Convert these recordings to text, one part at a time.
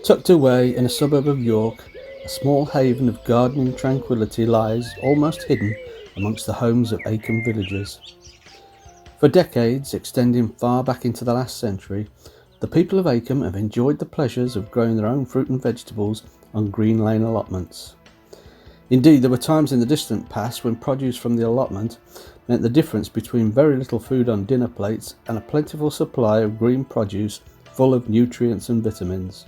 Tucked away in a suburb of York, a small haven of gardening tranquility lies almost hidden amongst the homes of Acomb villagers. For decades, extending far back into the last century, the people of Acomb have enjoyed the pleasures of growing their own fruit and vegetables on green lane allotments. Indeed, there were times in the distant past when produce from the allotment meant the difference between very little food on dinner plates and a plentiful supply of green produce full of nutrients and vitamins.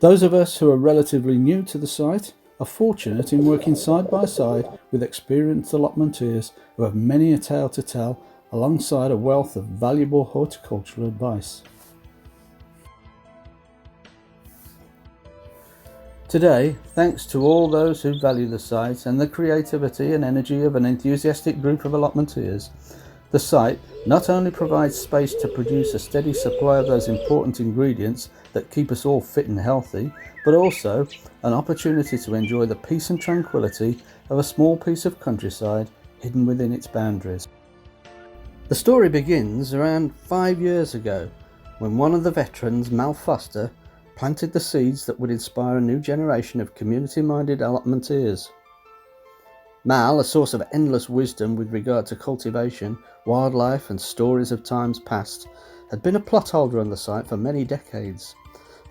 Those of us who are relatively new to the site are fortunate in working side by side with experienced allotmenteers who have many a tale to tell, alongside a wealth of valuable horticultural advice. Today, thanks to all those who value the site and the creativity and energy of an enthusiastic group of allotmenteers, the site not only provides space to produce a steady supply of those important ingredients that keep us all fit and healthy, but also an opportunity to enjoy the peace and tranquility of a small piece of countryside hidden within its boundaries. The story begins around 5 years ago, when one of the veterans, Mal Foster, planted the seeds that would inspire a new generation of community-minded allotmenteers. Mal, a source of endless wisdom with regard to cultivation, wildlife and stories of times past, had been a plot holder on the site for many decades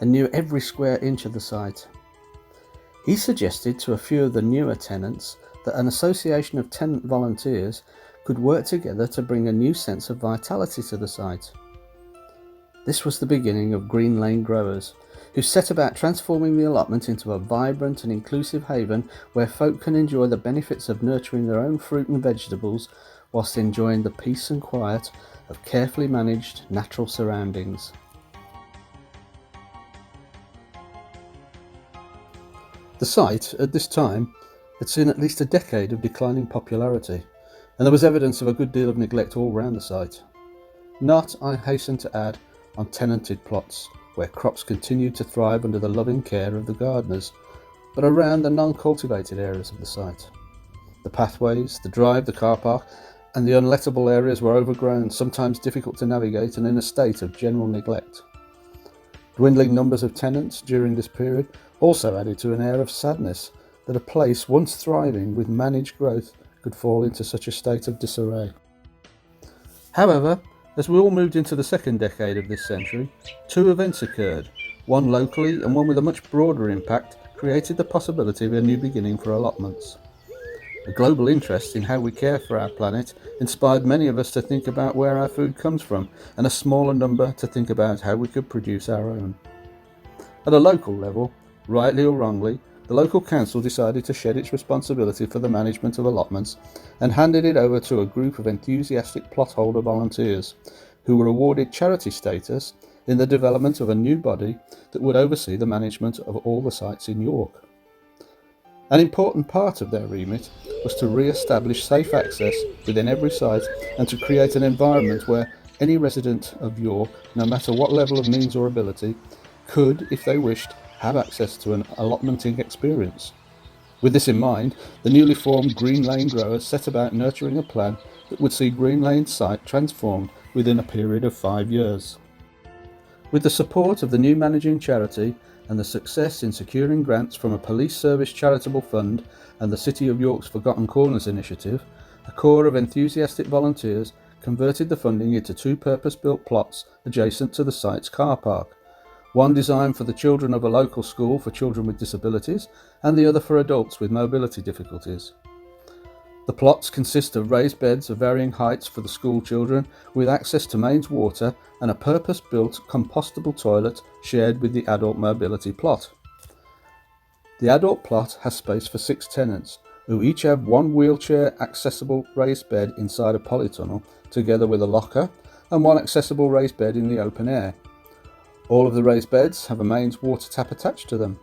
and knew every square inch of the site. He suggested to a few of the newer tenants that an association of tenant volunteers could work together to bring a new sense of vitality to the site. This was the beginning of Green Lane Growers, who set about transforming the allotment into a vibrant and inclusive haven where folk can enjoy the benefits of nurturing their own fruit and vegetables whilst enjoying the peace and quiet of carefully managed natural surroundings. The site, at this time, had seen at least a decade of declining popularity, and there was evidence of a good deal of neglect all round the site. Not, I hasten to add, on tenanted plots, where crops continued to thrive under the loving care of the gardeners, but around the non-cultivated areas of the site. The pathways, the drive, the car park, and the unlettable areas were overgrown, sometimes difficult to navigate, and in a state of general neglect. Dwindling numbers of tenants during this period also added to an air of sadness that a place once thriving with managed growth could fall into such a state of disarray. However, as we all moved into the second decade of this century, two events occurred. One locally and one with a much broader impact created the possibility of a new beginning for allotments. A global interest in how we care for our planet inspired many of us to think about where our food comes from, and a smaller number to think about how we could produce our own. At a local level, rightly or wrongly, the local council decided to shed its responsibility for the management of allotments and handed it over to a group of enthusiastic plot holder volunteers who were awarded charity status in the development of a new body that would oversee the management of all the sites in York. An important part of their remit was to re-establish safe access within every site and to create an environment where any resident of York, no matter what level of means or ability, could, if they wished, have access to an allotmenting experience. With this in mind, the newly formed Green Lane Growers set about nurturing a plan that would see Green Lane's site transformed within a period of 5 years. With the support of the new managing charity and the success in securing grants from a police service charitable fund and the City of York's Forgotten Corners initiative, a corps of enthusiastic volunteers converted the funding into two purpose-built plots adjacent to the site's car park. One designed for the children of a local school for children with disabilities, and the other for adults with mobility difficulties. The plots consist of raised beds of varying heights for the school children, with access to mains water and a purpose-built compostable toilet shared with the adult mobility plot. The adult plot has space for 6 tenants, who each have one wheelchair-accessible raised bed inside a polytunnel, together with a locker, and one accessible raised bed in the open air. All of the raised beds have a mains water tap attached to them.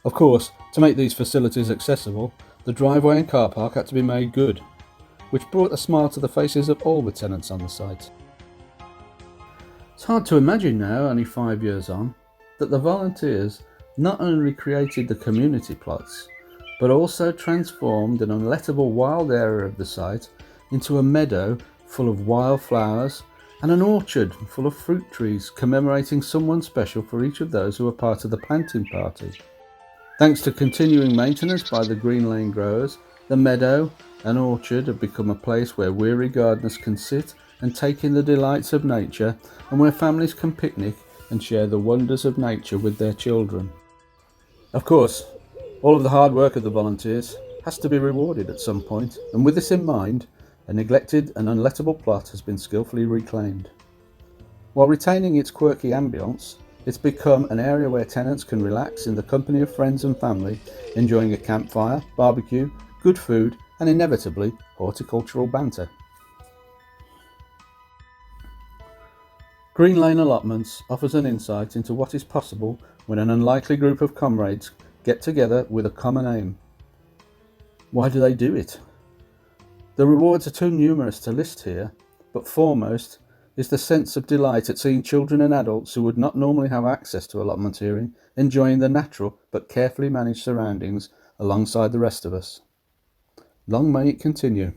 Of course, to make these facilities accessible, the driveway and car park had to be made good, which brought a smile to the faces of all the tenants on the site. It's hard to imagine now, only 5 years on, that the volunteers not only created the community plots, but also transformed an unlettable wild area of the site into a meadow full of wildflowers, and an orchard full of fruit trees commemorating someone special for each of those who are part of the planting party. Thanks to continuing maintenance by the Green Lane growers, the meadow and orchard have become a place where weary gardeners can sit and take in the delights of nature, and where families can picnic and share the wonders of nature with their children. Of course, all of the hard work of the volunteers has to be rewarded at some point, and with this in mind, a neglected and unlettable plot has been skillfully reclaimed. While retaining its quirky ambience, it's become an area where tenants can relax in the company of friends and family, enjoying a campfire, barbecue, good food, and inevitably horticultural banter. Green Lane Allotments offers an insight into what is possible when an unlikely group of comrades get together with a common aim. Why do they do it? The rewards are too numerous to list here, but foremost is the sense of delight at seeing children and adults who would not normally have access to allotmenteering enjoying the natural but carefully managed surroundings alongside the rest of us. Long may it continue.